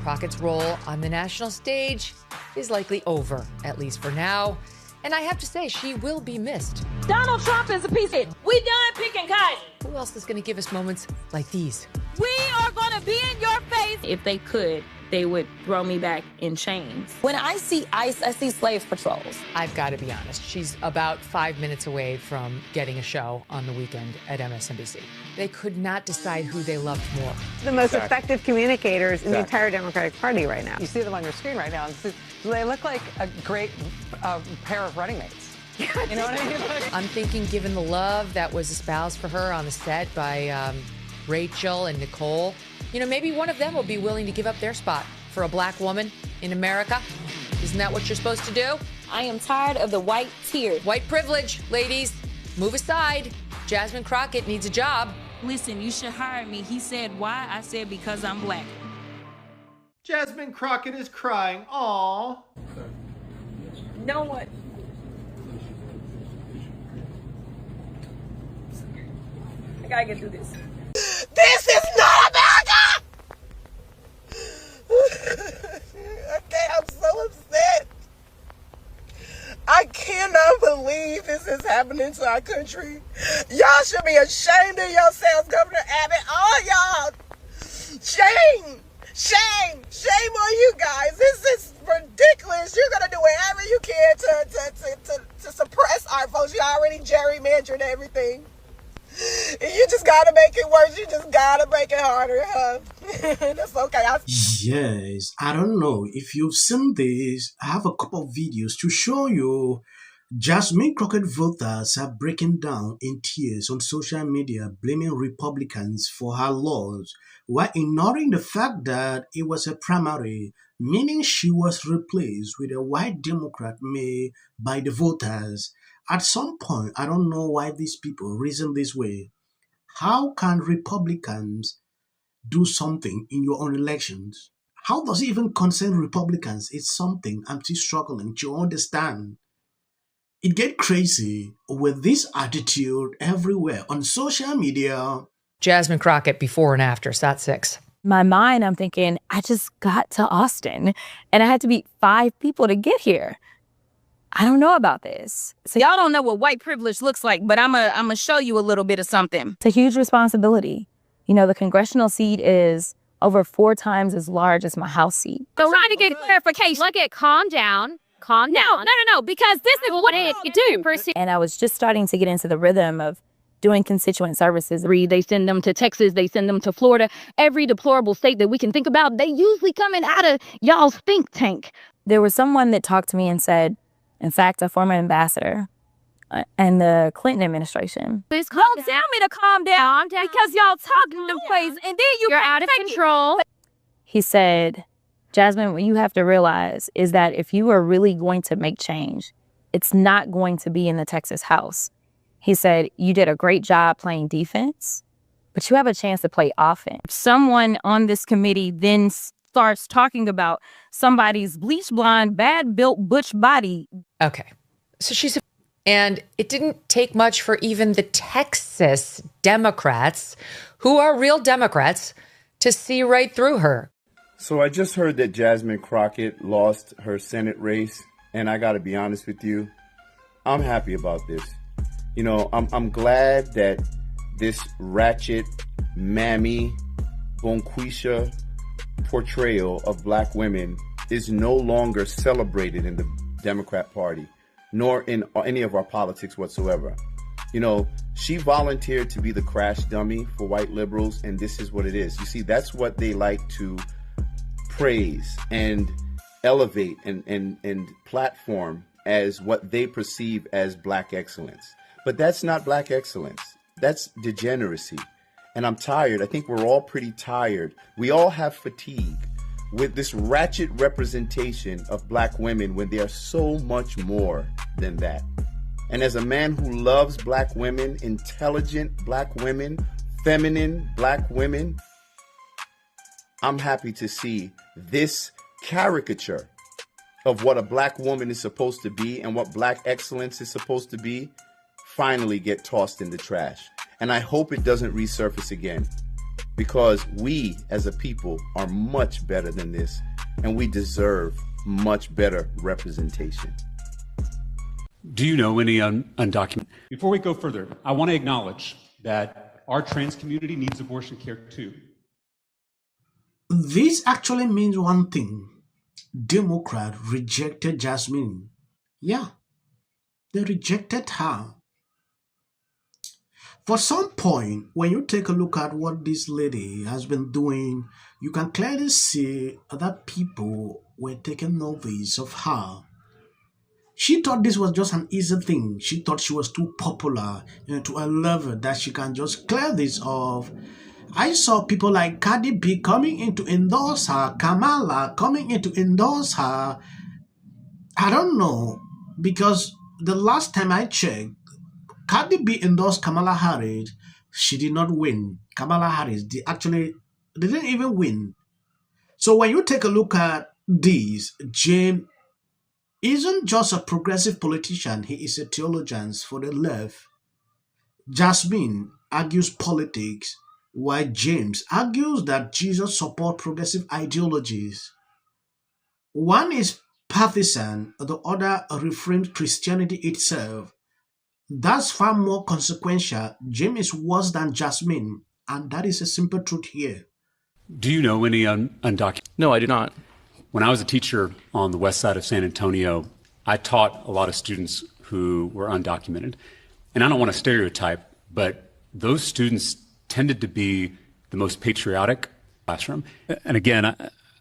Crockett's role on the national stage is likely over, at least for now. And I have to say, she will be missed. Donald Trump is a piece of... We done picking cotton. Who else is going to give us moments like these? We are going to be in your face. If they could, they would throw me back in chains. When I see ICE, I see slave patrols. I've got to be honest. She's about 5 minutes away from getting a show on the weekend at MSNBC. They could not decide who they loved more. The most effective communicators in the entire Democratic Party right now. You see them on your screen right now. They look like a great pair of running mates. You know what I mean? I'm thinking, given the love that was espoused for her on the set by Rachel and Nicole, maybe one of them will be willing to give up their spot for a black woman in America. Isn't that what you're supposed to do? I am tired of the white tears. White privilege, ladies. Move aside. Jasmine Crockett needs a job. Listen, you should hire me. He said, why? I said, because I'm black. Jasmine Crockett is crying. Aww. No one. I gotta get through this. This is not America! Okay, I'm so upset. I cannot believe this is happening to our country. Y'all should be ashamed of yourselves, Governor Abbott. All y'all. Shame. Shame. Shame on you guys. This is ridiculous. You're going to do whatever you can to suppress our votes. You already gerrymandered everything. You just gotta make it worse. You just gotta make it harder, huh? That's okay. Yes, I don't know if you've seen this. I have a couple of videos to show you. Jasmine Crockett voters are breaking down in tears on social media, blaming Republicans for her loss, while ignoring the fact that it was a primary, meaning she was replaced with a white Democrat made by the voters. At some point, I don't know why these people reason this way. How can Republicans do something in your own elections? How does it even concern Republicans? It's something I'm still struggling to understand. It gets crazy with this attitude everywhere on social media. Jasmine Crockett before and after, Sat 6. My mind, I'm thinking, I just got to Austin and I had to beat 5 people to get here. I don't know about this. So y'all don't know what white privilege looks like, but I'm gonna show you a little bit of something. It's a huge responsibility. The congressional seat is over 4 times as large as my House seat. So trying to get clarification. Look at calm down, No, because this is what you do. And I was just starting to get into the rhythm of doing constituent services. They send them to Texas, they send them to Florida. Every deplorable state that we can think about, they usually coming out of y'all's think tank. There was someone that talked to me and said, in fact, a former ambassador and the Clinton administration. Please don't tell me to calm down because y'all talk noise and then you're out of control. He said, Jasmine, what you have to realize is that if you are really going to make change, it's not going to be in the Texas House. He said, you did a great job playing defense, but you have a chance to play offense. Someone on this committee then starts talking about somebody's bleach blonde, bad built butch body. Okay. So and it didn't take much for even the Texas Democrats, who are real Democrats, to see right through her. So I just heard that Jasmine Crockett lost her Senate race, and I got to be honest with you, I'm happy about this. I'm glad that this ratchet, mammy, bonquisha portrayal of black women is no longer celebrated in the Democrat Party, nor in any of our politics whatsoever. She volunteered to be the crash dummy for white liberals, and this is what it is. You see, that's what they like to praise and elevate and platform as what they perceive as black excellence. But that's not black excellence. That's degeneracy. And I'm tired. I think we're all pretty tired. We all have fatigue with this ratchet representation of black women when they are so much more than that. And as a man who loves black women, intelligent black women, feminine black women, I'm happy to see this caricature of what a black woman is supposed to be and what black excellence is supposed to be finally get tossed in the trash. And I hope it doesn't resurface again. because we as a people are much better than this, and we deserve much better representation. Do you know any undocumented? Before we go further, I want to acknowledge that our trans community needs abortion care too. This actually means one thing. Democrat rejected Jasmine. Yeah, they rejected her. For some point, when you take a look at what this lady has been doing, you can clearly see that people were taking notice of her. She thought this was just an easy thing. She thought she was too popular, to a level that she can just clear this off. I saw people like Cardi B coming in to endorse her, Kamala coming in to endorse her. I don't know, because the last time I checked, Cardi B endorsed Kamala Harris. She did not win. Kamala Harris didn't even win. So when you take a look at this, James isn't just a progressive politician, he is a theologian for the left. Jasmine argues politics, while James argues that Jesus supports progressive ideologies. One is partisan, the other reframes Christianity itself. That's far more consequential. James is worse than Jasmine, and that is a simple truth here. Do you know any undocumented? No, I do not. When I was a teacher on the west side of San Antonio, I taught a lot of students who were undocumented. And I don't want to stereotype, but those students tended to be the most patriotic classroom. And again,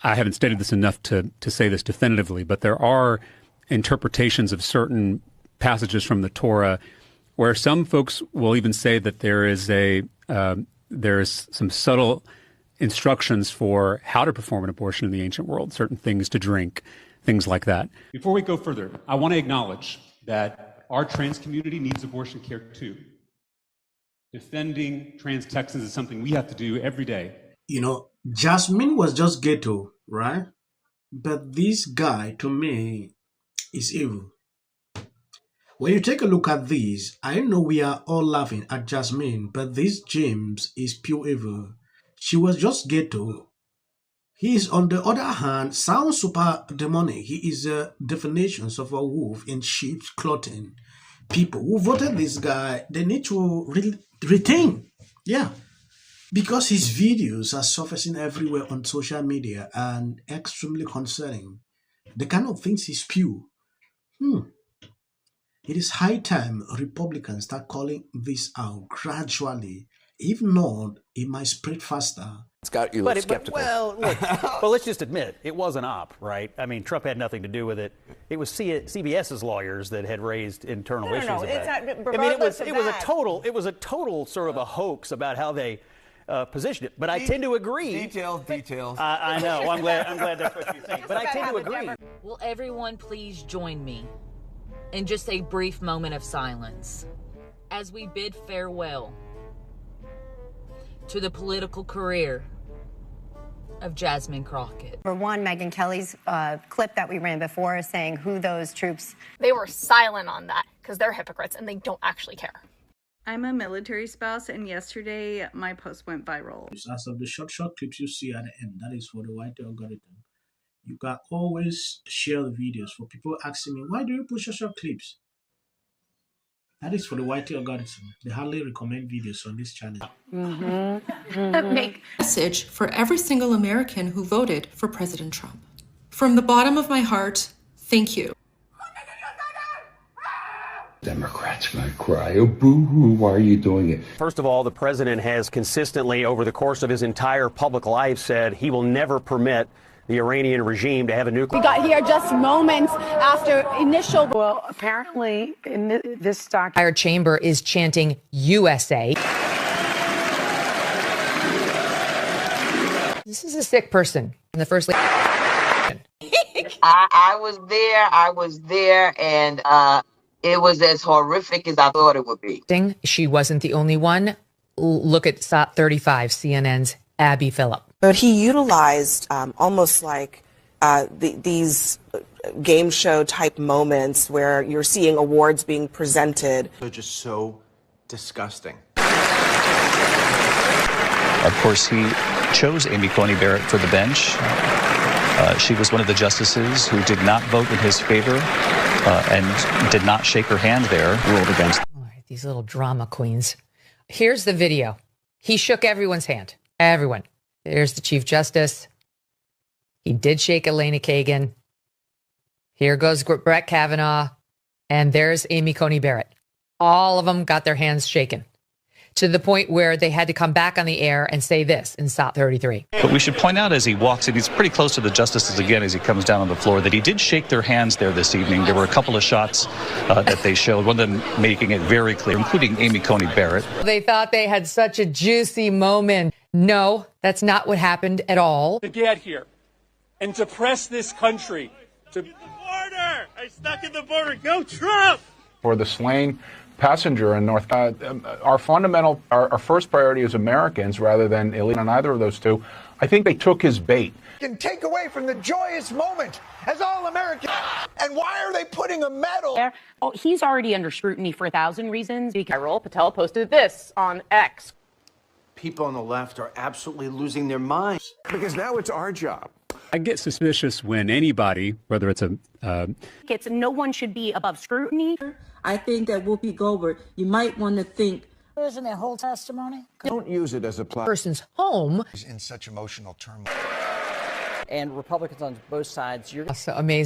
I haven't stated this enough to say this definitively, but there are interpretations of certain passages from the Torah where some folks will even say that there is some subtle instructions for how to perform an abortion in the ancient world, certain things to drink, things like that. Before we go further, I want to acknowledge that our trans community needs abortion care too. Defending trans Texans is something we have to do every day. Jasmine was just ghetto, right? But this guy, to me, is evil. When you take a look at this, I know we are all laughing at Jasmine, but this James is pure evil. She was just ghetto. He is, on the other hand, sounds super demonic. He is a definition of a wolf in sheep's clothing. People who voted this guy, they need to retain. Yeah. Because his videos are surfacing everywhere on social media and extremely concerning. The kind of things he spew. It is high time Republicans start calling this out gradually. If not, it might spread faster. It's got you skeptical. Well, look, well, let's just admit, it was an op, right? I mean, Trump had nothing to do with it. It was CBS's lawyers that had raised internal issues of that. I mean, it was a total sort of a hoax about how they positioned it. But I tend to agree. Details. I know. I'm glad that's what you think. But I tend to agree. Will everyone please join me in just a brief moment of silence as we bid farewell to the political career of Jasmine Crockett. Number one, Megyn Kelly's clip that we ran before is saying who those troops. They were silent on that because they're hypocrites and they don't actually care. I'm a military spouse, and yesterday my post went viral. As of the short clips you see at the end, that is for the white algorithm. You can always share the videos. For people asking me, why do you push short clips? That is for the white algorithm. They hardly recommend videos on this channel. Message for every single American who voted for President Trump. From the bottom of my heart, thank you. Democrats might cry, oh, boo-hoo, why are you doing it? First of all, the president has consistently, over the course of his entire public life, said he will never permit the Iranian regime to have a nuclear. We got here just moments after initial. Well, apparently, in this document, Fire chamber is chanting USA. This is a sick person. And the first lady. I was there, and it was as horrific as I thought it would be. She wasn't the only one. Look at SOT 35, CNN's Abby Phillip. But he utilized almost like these game show type moments where you're seeing awards being presented. They're just so disgusting. Of course, he chose Amy Coney Barrett for the bench. She was one of the justices who did not vote in his favor and did not shake her hand there, ruled against. All right, these little drama queens. Here's the video. He shook everyone's hand. Everyone. There's the Chief Justice. He did shake Elena Kagan. Here goes Brett Kavanaugh. And there's Amy Coney Barrett. All of them got their hands shaken to the point where they had to come back on the air and say this in Stop 33. But we should point out as he walks in, he's pretty close to the justices again as he comes down on the floor, that he did shake their hands there this evening. There were a couple of shots that they showed, one of them making it very clear, including Amy Coney Barrett. They thought they had such a juicy moment. No, that's not what happened at all. To get here and to press this country to... The border! I stuck at the border. Go Trump! For the slain passenger in North, our first priority is Americans rather than illegal on either of those two. I think they took his bait. Can take away from the joyous moment as all Americans. And why are they putting a medal? Oh, he's already under scrutiny for 1,000 reasons. Viral Patel posted this on X. People on the left are absolutely losing their minds. Because now it's our job. I get suspicious when anybody, whether it's No one should be above scrutiny. I think that Whoopi Goldberg, you might want to think. Isn't their whole testimony? Don't use it as a platform. Person's home. In such emotional turmoil. And Republicans on both sides, So amazing.